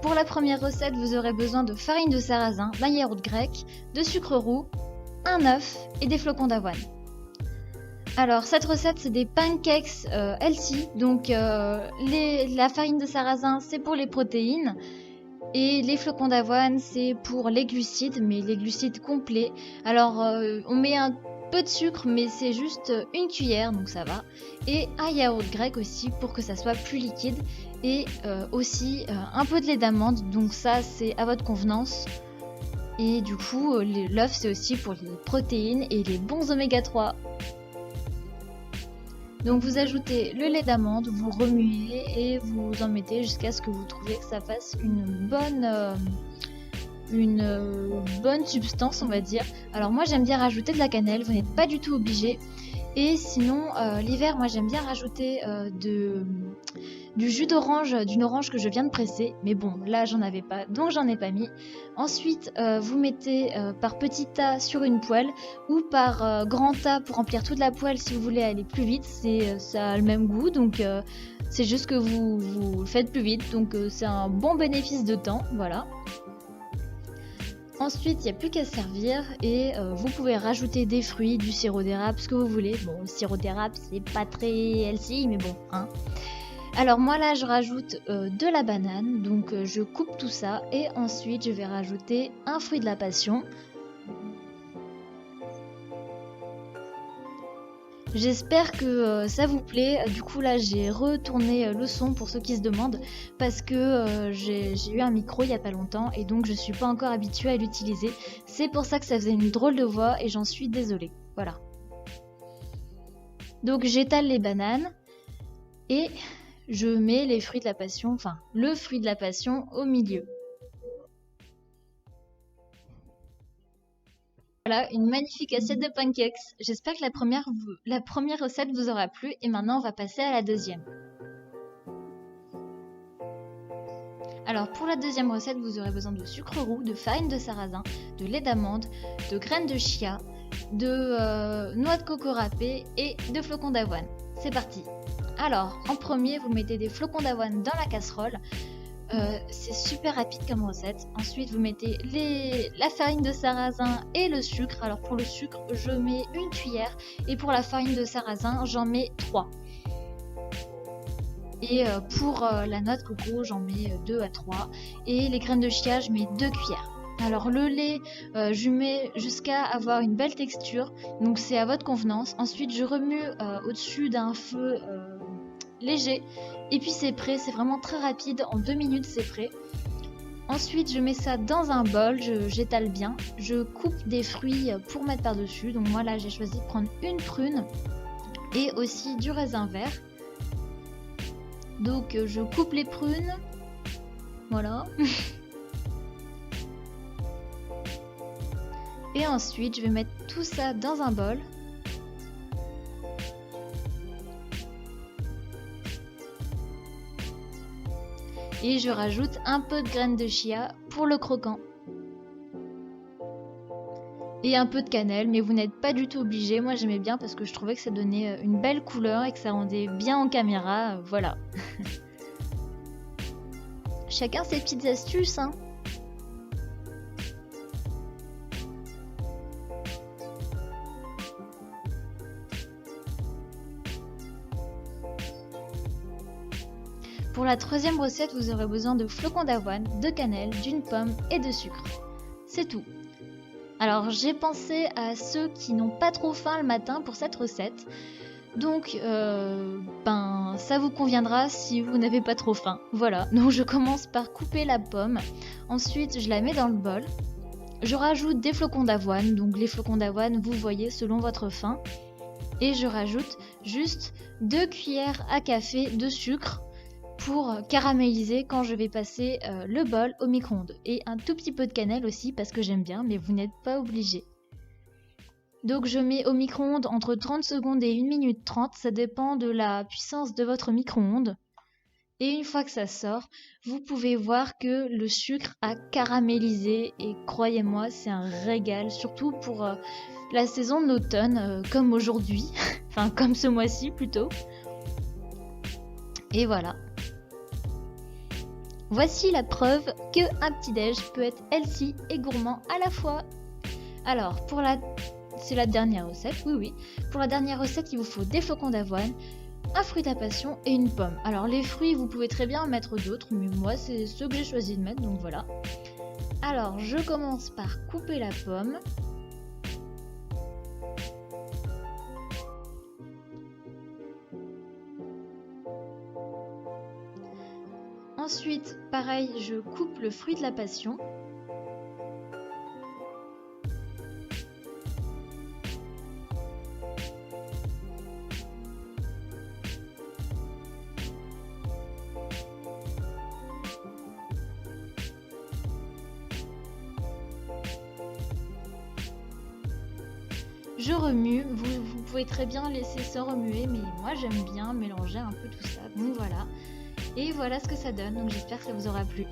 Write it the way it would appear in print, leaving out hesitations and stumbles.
pour la première recette, vous aurez besoin de farine de sarrasin, d'un yaourt grec, de sucre roux, un œuf et des flocons d'avoine. Alors cette recette c'est des pancakes healthy, donc la farine de sarrasin c'est pour les protéines et les flocons d'avoine c'est pour les glucides, mais les glucides complets. Alors on met un peu de sucre mais c'est juste une cuillère donc ça va, et un yaourt grec aussi pour que ça soit plus liquide, et aussi un peu de lait d'amande, donc ça c'est à votre convenance. Et du coup l'œuf c'est aussi pour les protéines et les bons oméga 3. Donc vous ajoutez le lait d'amande, vous remuez et vous en mettez jusqu'à ce que vous trouviez que ça fasse une bonne substance, on va dire. Alors moi j'aime bien rajouter de la cannelle, vous n'êtes pas du tout obligé. Et sinon l'hiver moi j'aime bien rajouter du jus d'orange, d'une orange que je viens de presser, mais bon là j'en avais pas donc j'en ai pas mis. Ensuite vous mettez par petits tas sur une poêle ou par grand tas pour remplir toute la poêle si vous voulez aller plus vite, ça a le même goût, donc c'est juste que vous faites plus vite, donc c'est un bon bénéfice de temps, voilà. Ensuite, il n'y a plus qu'à servir et vous pouvez rajouter des fruits, du sirop d'érable, ce que vous voulez. Bon, le sirop d'érable, c'est pas très healthy, mais bon, hein. Alors moi là, je rajoute de la banane, donc je coupe tout ça et ensuite je vais rajouter un fruit de la passion. J'espère que ça vous plaît. Du coup là j'ai retourné le son pour ceux qui se demandent, parce que j'ai eu un micro il y a pas longtemps et donc je suis pas encore habituée à l'utiliser. C'est pour ça que ça faisait une drôle de voix et j'en suis désolée. Voilà. Donc j'étale les bananes et je mets les fruits de la passion, enfin le fruit de la passion au milieu. Voilà, une magnifique assiette de pancakes. J'espère que la première recette vous aura plu et maintenant on va passer à la deuxième. Alors pour la deuxième recette, vous aurez besoin de sucre roux, de farine de sarrasin, de lait d'amande, de graines de chia, de noix de coco râpée et de flocons d'avoine. C'est parti. Alors en premier, vous mettez des flocons d'avoine dans la casserole. C'est super rapide comme recette. Ensuite vous mettez la farine de sarrasin et le sucre. Alors pour le sucre je mets une cuillère et pour la farine de sarrasin j'en mets 3. Et pour la noix de coco j'en mets 2 à 3. Et les graines de chia je mets 2 cuillères. Alors le lait je mets jusqu'à avoir une belle texture, donc c'est à votre convenance. Ensuite je remue au-dessus d'un feu léger et puis c'est prêt, c'est vraiment très rapide, en 2 minutes c'est prêt. Ensuite je mets ça dans un bol, j'étale bien, je coupe des fruits pour mettre par dessus. Donc moi là j'ai choisi de prendre une prune et aussi du raisin vert. Donc je coupe les prunes, voilà. Et ensuite je vais mettre tout ça dans un bol. Et je rajoute un peu de graines de chia pour le croquant. Et un peu de cannelle, mais vous n'êtes pas du tout obligé. Moi j'aimais bien parce que je trouvais que ça donnait une belle couleur et que ça rendait bien en caméra, voilà. Chacun ses petites astuces, hein. Pour la troisième recette, vous aurez besoin de flocons d'avoine, de cannelle, d'une pomme et de sucre. C'est tout. Alors j'ai pensé à ceux qui n'ont pas trop faim le matin pour cette recette. Donc ça vous conviendra si vous n'avez pas trop faim. Voilà, donc je commence par couper la pomme. Ensuite je la mets dans le bol. Je rajoute des flocons d'avoine. Donc les flocons d'avoine, vous voyez selon votre faim. Et je rajoute juste 2 cuillères à café de sucre pour caraméliser quand je vais passer le bol au micro-ondes. Et un tout petit peu de cannelle aussi parce que j'aime bien, mais vous n'êtes pas obligé. Donc je mets au micro-ondes entre 30 secondes et 1 minute 30, ça dépend de la puissance de votre micro-ondes. Et une fois que ça sort, vous pouvez voir que le sucre a caramélisé et croyez-moi, c'est un régal, surtout pour la saison de l'automne, comme aujourd'hui, enfin comme ce mois-ci plutôt. Et voilà. Voici la preuve que un petit-déj peut être healthy et gourmand à la fois. Alors, c'est la dernière recette, oui. Pour la dernière recette, il vous faut des flocons d'avoine, un fruit à passion et une pomme. Alors, les fruits, vous pouvez très bien en mettre d'autres, mais moi, c'est ceux que j'ai choisi de mettre, donc voilà. Alors, je commence par couper la pomme. Ensuite, pareil, je coupe le fruit de la passion. Je remue, vous pouvez très bien laisser ça remuer, mais moi j'aime bien mélanger un peu tout ça, donc voilà. Et voilà ce que ça donne, donc j'espère que ça vous aura plu.